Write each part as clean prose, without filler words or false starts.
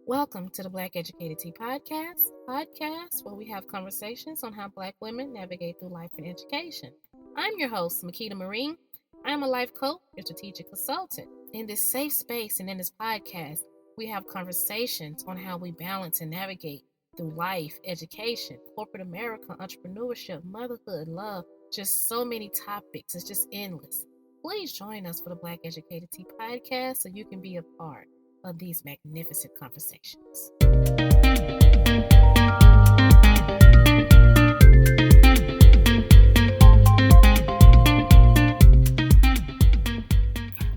Welcome to the Black Educated Tea podcast where we have conversations on how Black women navigate through life and education. I'm your host, Makeda Marie. I'm a life coach and strategic consultant. In this safe space and in this podcast, we have conversations on how we balance and navigate through life, education, corporate America, entrepreneurship, motherhood, love, just so many topics. It's just endless. Please join us for the Black Educated Tea podcast so you can be a part of these magnificent conversations.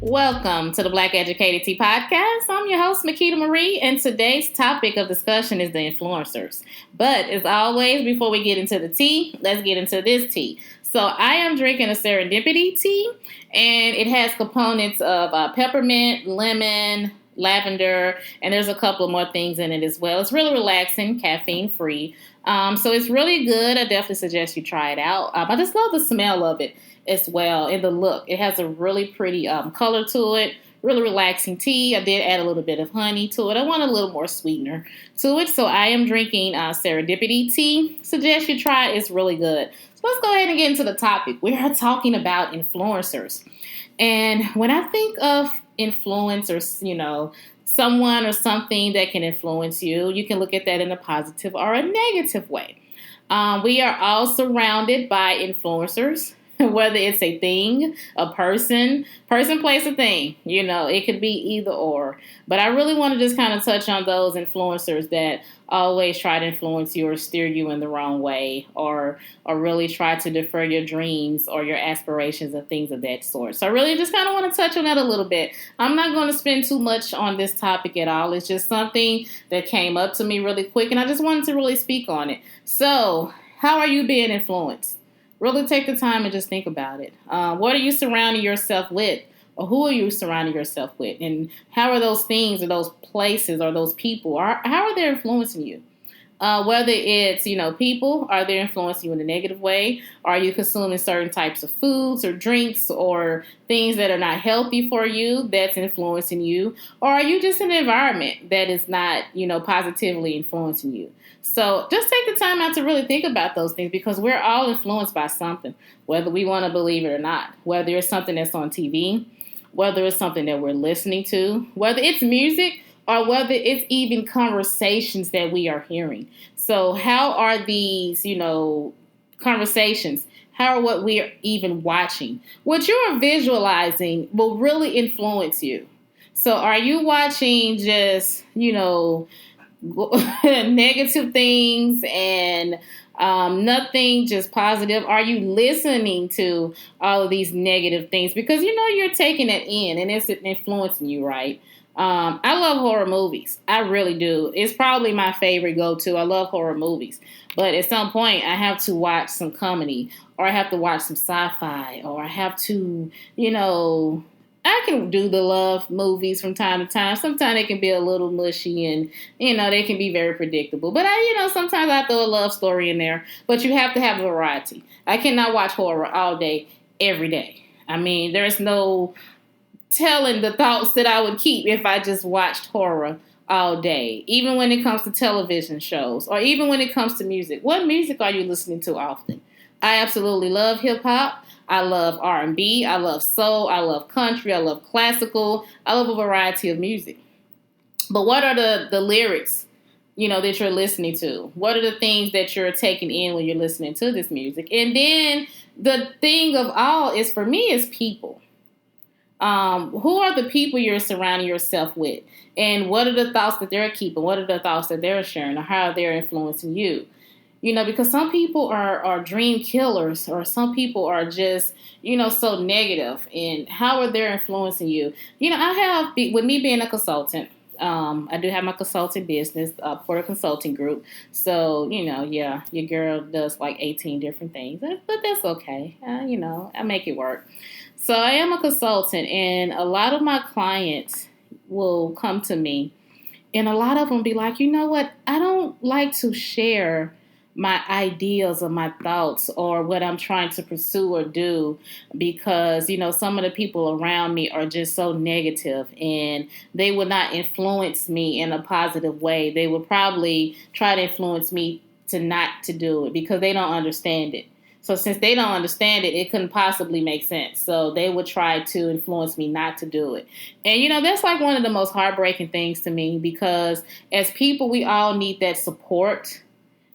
Welcome to the Black Educated Tea podcast. I'm your host, Makeda Marie, and today's topic of discussion is the influencers. But as always, before we get into the tea, let's get into this tea. So I am drinking a serendipity tea, and it has components of peppermint, lemon, lavender, and there's a couple of more things in it as well. It's really relaxing, caffeine free. So it's really good. I definitely suggest you try it out. I just love the smell of it as well and the look. It has a really pretty color to it. Really relaxing tea. I did add a little bit of honey to it. I want a little more sweetener to it. So I am drinking serendipity tea. Suggest you try it. It's really good. So let's go ahead and get into the topic. We are talking about influencers. And when I think of influencers, someone or something that can influence you, you can look at that in a positive or a negative way. We are all surrounded by influencers, whether it's a thing, a person, place, a thing. It could be either or. But I really want to just kind of touch on those influencers that always try to influence you or steer you in the wrong way or really try to defer your dreams or your aspirations and things of that sort. So I really just kind of want to touch on that a little bit. I'm not going to spend too much on this topic at all. It's just something that came up to me really quick, and I just wanted to really speak on it. So how are you being influenced? Really take the time and just think about it. What are you surrounding yourself with? Or who are you surrounding yourself with? And how are those things or those places or those people, how are they influencing you? Whether it's, people, are they influencing you in a negative way? Are you consuming certain types of foods or drinks or things that are not healthy for you that's influencing you? Or are you just in an environment that is not, positively influencing you? So just take the time out to really think about those things because we're all influenced by something, whether we want to believe it or not, whether it's something that's on TV, whether it's something that we're listening to, whether it's music, or whether it's even conversations that we are hearing. So how are these, conversations? How are what we are even watching? What you are visualizing will really influence you. So are you watching just, negative things and nothing just positive? Are you listening to all of these negative things? Because you're taking it in and it's influencing you, right? I love horror movies. I really do. It's probably my favorite go-to. I love horror movies. But at some point, I have to watch some comedy or I have to watch some sci-fi or I have to, I can do the love movies from time to time. Sometimes they can be a little mushy and, they can be very predictable. But, sometimes I throw a love story in there. But you have to have a variety. I cannot watch horror all day, every day. I mean, there's no telling the thoughts that I would keep if I just watched horror all day. Even when it comes to television shows or even when it comes to music. What music are you listening to often? I absolutely love hip-hop. I love R&B. I love soul. I love country. I love classical. I love a variety of music. But what are the lyrics, that you're listening to? What are the things that you're taking in when you're listening to this music? And then the thing of all is, for me, is people. Who are the people you're surrounding yourself with? And what are the thoughts that they're keeping? What are the thoughts that they're sharing? Or how they're influencing you? Because some people are dream killers or some people are just, so negative. And how are they influencing you? I have, with me being a consultant, I do have my consulting business, Porter Consulting Group. So, your girl does like 18 different things. But that's okay. I make it work. So I am a consultant, and a lot of my clients will come to me, and a lot of them be like, you know what? I don't like to share my ideals or my thoughts or what I'm trying to pursue or do, because, some of the people around me are just so negative and they will not influence me in a positive way. They will probably try to influence me to not to do it because they don't understand it. So since they don't understand it, it couldn't possibly make sense. So they would try to influence me not to do it. And, that's like one of the most heartbreaking things to me, because as people, we all need that support,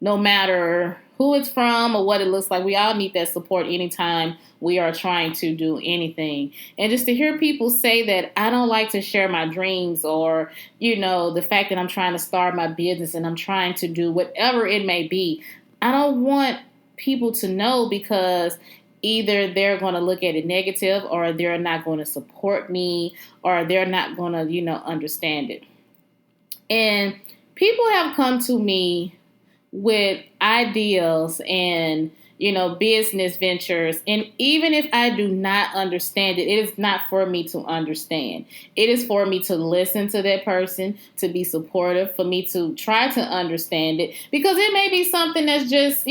no matter who it's from or what it looks like. We all need that support anytime we are trying to do anything. And just to hear people say that I don't like to share my dreams, or, the fact that I'm trying to start my business and I'm trying to do whatever it may be, I don't want people to know, because either they're going to look at it negative, or they're not going to support me, or they're not going to, understand it. And people have come to me with ideals and, business ventures. And even if I do not understand it, it is not for me to understand. It is for me to listen to that person, to be supportive, for me to try to understand it, because it may be something that's just,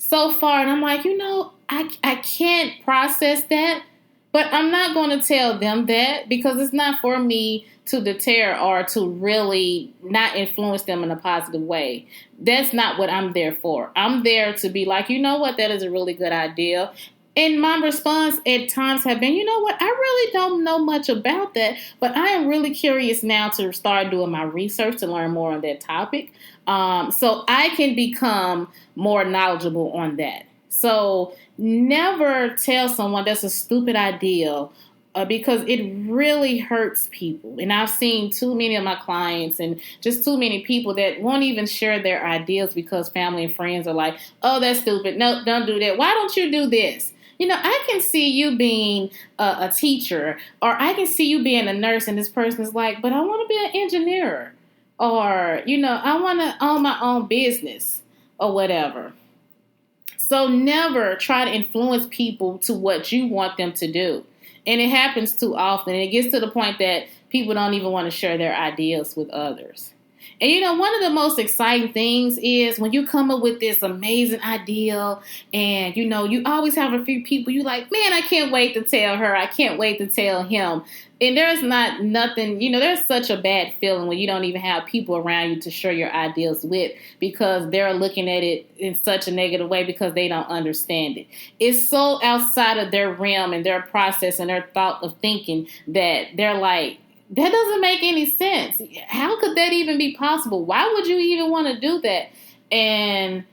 so far. And I'm like, I can't process that, but I'm not going to tell them that, because it's not for me to deter or to really not influence them in a positive way. That's not what I'm there for. I'm there to be like, that is a really good idea. And my response at times have been, I really don't know much about that, but I am really curious now to start doing my research to learn more on that topic, so I can become more knowledgeable on that. So never tell someone that's a stupid idea, because it really hurts people. And I've seen too many of my clients and just too many people that won't even share their ideas because family and friends are like, oh, that's stupid. No, don't do that. Why don't you do this? I can see you being a teacher, or I can see you being a nurse, and this person is like, but I want to be an engineer, or, I want to own my own business or whatever. So never try to influence people to what you want them to do. And it happens too often. And it gets to the point that people don't even want to share their ideas with others. And, one of the most exciting things is when you come up with this amazing ideal, and, you always have a few people you like, man, I can't wait to tell her. I can't wait to tell him. And there's not nothing, there's such a bad feeling when you don't even have people around you to share your ideas with, because they're looking at it in such a negative way because they don't understand it. It's so outside of their realm and their process and their thought of thinking that they're like, that doesn't make any sense. How could that even be possible? Why would you even want to do that? And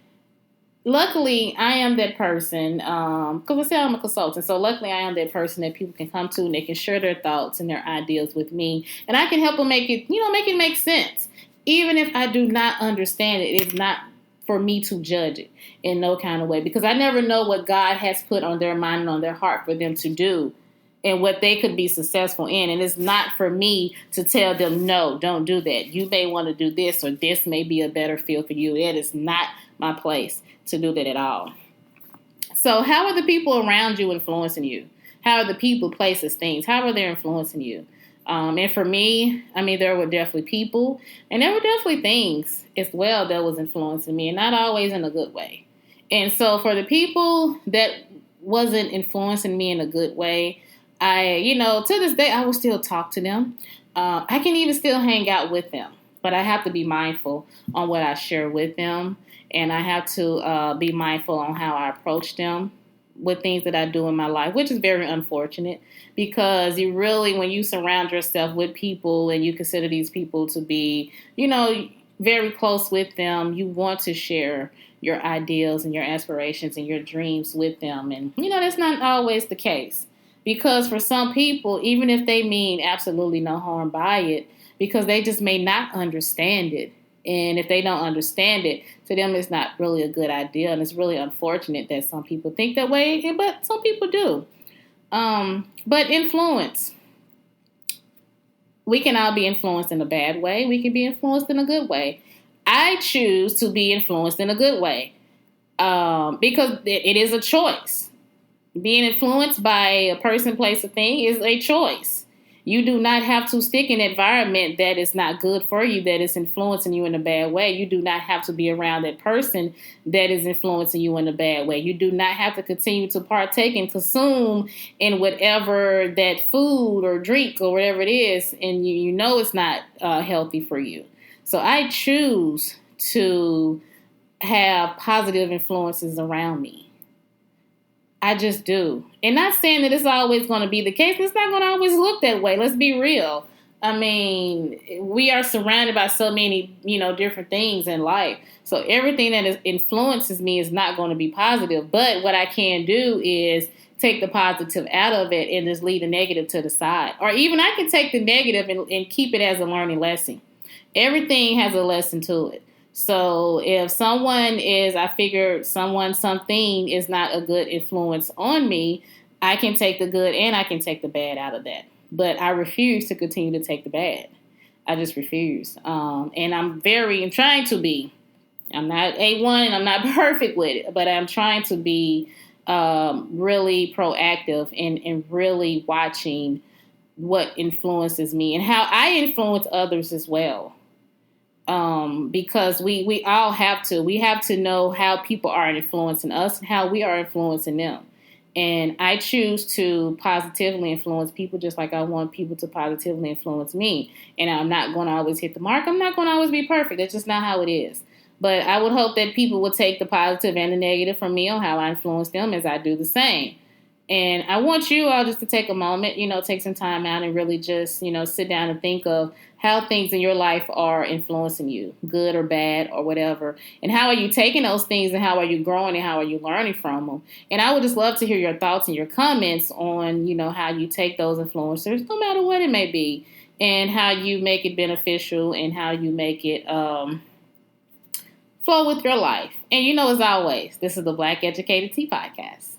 luckily, I am that person, because I say I'm a consultant. So luckily, I am that person that people can come to and they can share their thoughts and their ideas with me. And I can help them make it make sense. Even if I do not understand it, it's not for me to judge it in no kind of way, because I never know what God has put on their mind and on their heart for them to do, and what they could be successful in. And it's not for me to tell them, no, don't do that. You may want to do this, or this may be a better field for you. It is not my place to do that at all. So how are the people around you influencing you? How are the people, places, things? How are they influencing you? And for me, there were definitely people, and there were definitely things as well that was influencing me, and not always in a good way. And so for the people that wasn't influencing me in a good way, to this day, I will still talk to them. I can even still hang out with them, but I have to be mindful on what I share with them. And I have to be mindful on how I approach them with things that I do in my life, which is very unfortunate, because you really, when you surround yourself with people and you consider these people to be, very close with them, you want to share your ideals and your aspirations and your dreams with them. And, that's not always the case. Because for some people, even if they mean absolutely no harm by it, because they just may not understand it. And if they don't understand it, to them it's not really a good idea. And it's really unfortunate that some people think that way, but some people do. But influence. We can all be influenced in a bad way. We can be influenced in a good way. I choose to be influenced in a good way, because it is a choice. Being influenced by a person, place, or thing is a choice. You do not have to stick in an environment that is not good for you, that is influencing you in a bad way. You do not have to be around that person that is influencing you in a bad way. You do not have to continue to partake and consume in whatever that food or drink or whatever it is, and you know it's not healthy for you. So I choose to have positive influences around me. I just do. And not saying that it's always going to be the case. It's not going to always look that way. Let's be real. I mean, we are surrounded by so many, different things in life. So everything that influences me is not going to be positive. But what I can do is take the positive out of it and just leave the negative to the side. Or even I can take the negative and keep it as a learning lesson. Everything has a lesson to it. So if something is not a good influence on me, I can take the good and I can take the bad out of that. But I refuse to continue to take the bad. I just refuse. And I'm trying to be. I'm not A1 and I'm not perfect with it, but I'm trying to be really proactive and really watching what influences me and how I influence others as well. Because we all have to. We have to know how people are influencing us and how we are influencing them. And I choose to positively influence people just like I want people to positively influence me. And I'm not going to always hit the mark. I'm not going to always be perfect. That's just not how it is. But I would hope that people would take the positive and the negative from me on how I influence them as I do the same. And I want you all just to take a moment, take some time out and really just, sit down and think of how things in your life are influencing you, good or bad or whatever. And how are you taking those things and how are you growing and how are you learning from them? And I would just love to hear your thoughts and your comments on, how you take those influencers, no matter what it may be, and how you make it beneficial and how you make it flow with your life. And as always, this is the Black Educated Tea Podcast.